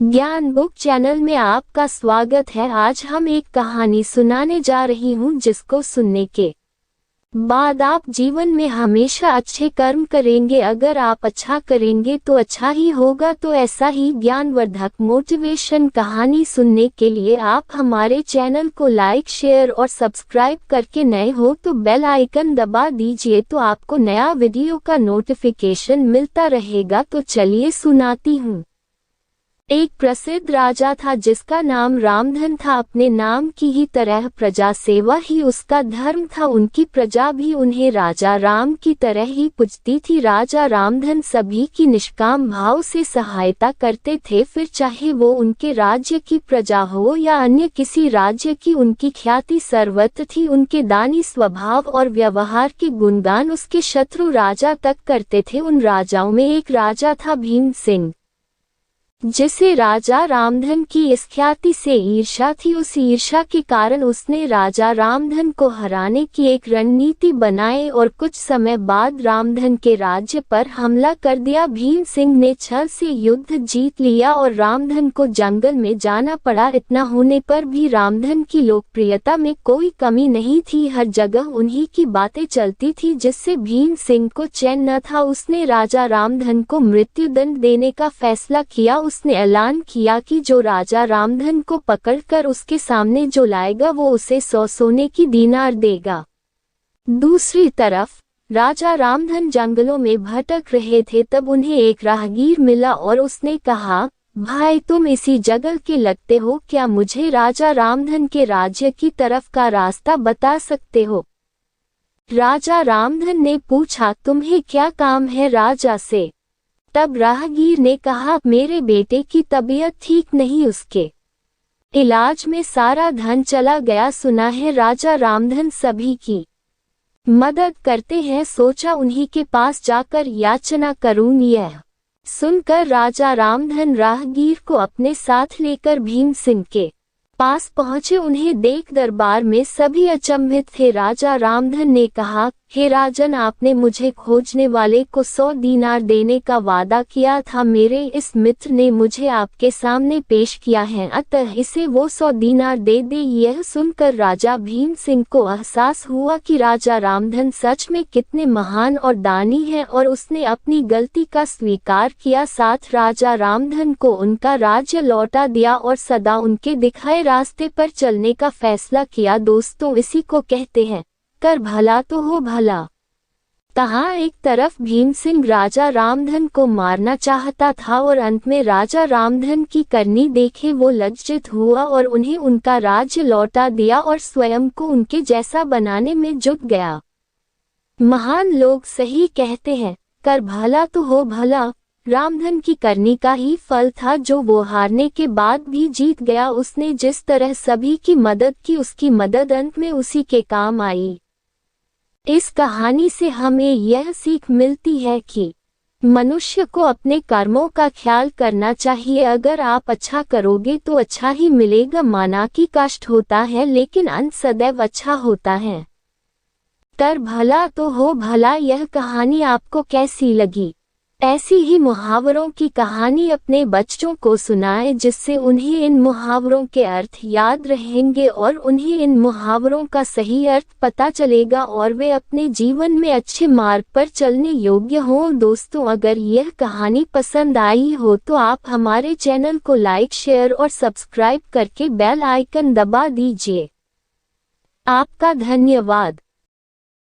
ज्ञान book channel में आपका स्वागत है। आज हम एक कहानी सुनाने जा रही हूँ जिसको सुनने के बाद आप जीवन में हमेशा अच्छे कर्म करेंगे। अगर आप अच्छा करेंगे तो अच्छा ही होगा। तो ऐसा ही ज्ञानवर्धक मोटिवेशन कहानी सुनने के लिए आप हमारे चैनल को लाइक, शेयर और सब्सक्राइब करके नए हो तो बेल आइकन दबा दीजिए तो आपको नया वीडियो का नोटिफिकेशन मिलता रहेगा। तो चलिए सुनाती हूँ। एक प्रसिद्ध राजा था जिसका नाम रामधन था। अपने नाम की ही तरह प्रजा सेवा ही उसका धर्म था। उनकी प्रजा भी उन्हें राजा राम की तरह ही पूजती थी। राजा रामधन सभी की निष्काम भाव से सहायता करते थे, फिर चाहे वो उनके राज्य की प्रजा हो या अन्य किसी राज्य की। उनकी ख्याति सर्वत्र थी। उनके दानी स्वभाव और व्यवहार के गुणगान उसके शत्रु राजा तक करते थे। उन राजाओं में एक राजा था भीम सिंह, जिसे राजा रामधन की इस ख्याति से ईर्ष्या थी। उस ईर्ष्या के कारण उसने राजा रामधन को हराने की एक रणनीति बनाई और कुछ समय बाद रामधन के राज्य पर हमला कर दिया। भीम सिंह ने छल से युद्ध जीत लिया और रामधन को जंगल में जाना पड़ा। इतना होने पर भी रामधन की लोकप्रियता में कोई कमी नहीं थी। हर जगह उन्हीं की बातें चलती थी, जिससे भीम सिंह को चैन न था। उसने राजा रामधन को मृत्युदंड देने का फैसला किया। उसने ऐलान किया कि जो राजा रामधन को पकड़कर उसके सामने जो लाएगा वो उसे 100 सोने की दीनार देगा। दूसरी तरफ राजा रामधन जंगलों में भटक रहे थे। तब उन्हें एक राहगीर मिला और उसने कहा, भाई तुम इसी जंगल के लगते हो, क्या मुझे राजा रामधन के राज्य की तरफ का रास्ता बता सकते हो? राजा रामधन ने पूछा, तुम्हें क्या काम है राजा से? तब राहगीर ने कहा, मेरे बेटे की तबीयत ठीक नहीं, उसके इलाज में सारा धन चला गया। सुना है राजा रामधन सभी की मदद करते हैं, सोचा उन्हीं के पास जाकर याचना करूं। यह सुनकर राजा रामधन राहगीर को अपने साथ लेकर भीम सिंह के पास पहुंचे। उन्हें देख दरबार में सभी अचंभित थे। राजा रामधन ने कहा, हे राजन, आपने मुझे खोजने वाले को 100 दीनार देने का वादा किया था। मेरे इस मित्र ने मुझे आपके सामने पेश किया है, अतः इसे वो 100 दीनार दे दे। यह सुनकर राजा भीम सिंह को एहसास हुआ कि राजा रामधन सच में कितने महान और दानी हैं और उसने अपनी गलती का स्वीकार किया। साथ राजा रामधन को उनका राज्य लौटा दिया और सदा उनके दिखाए रास्ते पर चलने का फैसला किया। दोस्तों, इसी को कहते हैं कर भला तो हो भला। तहाँ एक तरफ भीम सिंह राजा रामधन को मारना चाहता था और अंत में राजा रामधन की करनी देखे वो लज्जित हुआ और उन्हें उनका राज्य लौटा दिया और स्वयं को उनके जैसा बनाने में जुट गया। महान लोग सही कहते हैं, कर भला तो हो भला। रामधन की करनी का ही फल था जो वो हारने के बाद भी जीत गया। उसने जिस तरह सभी की मदद की, उसकी मदद अंत में उसी के काम आई। इस कहानी से हमें यह सीख मिलती है कि मनुष्य को अपने कर्मों का ख्याल करना चाहिए। अगर आप अच्छा करोगे तो अच्छा ही मिलेगा। माना कि कष्ट होता है लेकिन अंत सदैव अच्छा होता है। कर भला तो हो भला। यह कहानी आपको कैसी लगी? ऐसी ही मुहावरों की कहानी अपने बच्चों को सुनाएं, जिससे उन्हें इन मुहावरों के अर्थ याद रहेंगे और उन्हें इन मुहावरों का सही अर्थ पता चलेगा और वे अपने जीवन में अच्छे मार्ग पर चलने योग्य हों। दोस्तों, अगर यह कहानी पसंद आई हो तो आप हमारे चैनल को लाइक, शेयर और सब्सक्राइब करके बेल आइकन दबा दीजिए। आपका धन्यवाद।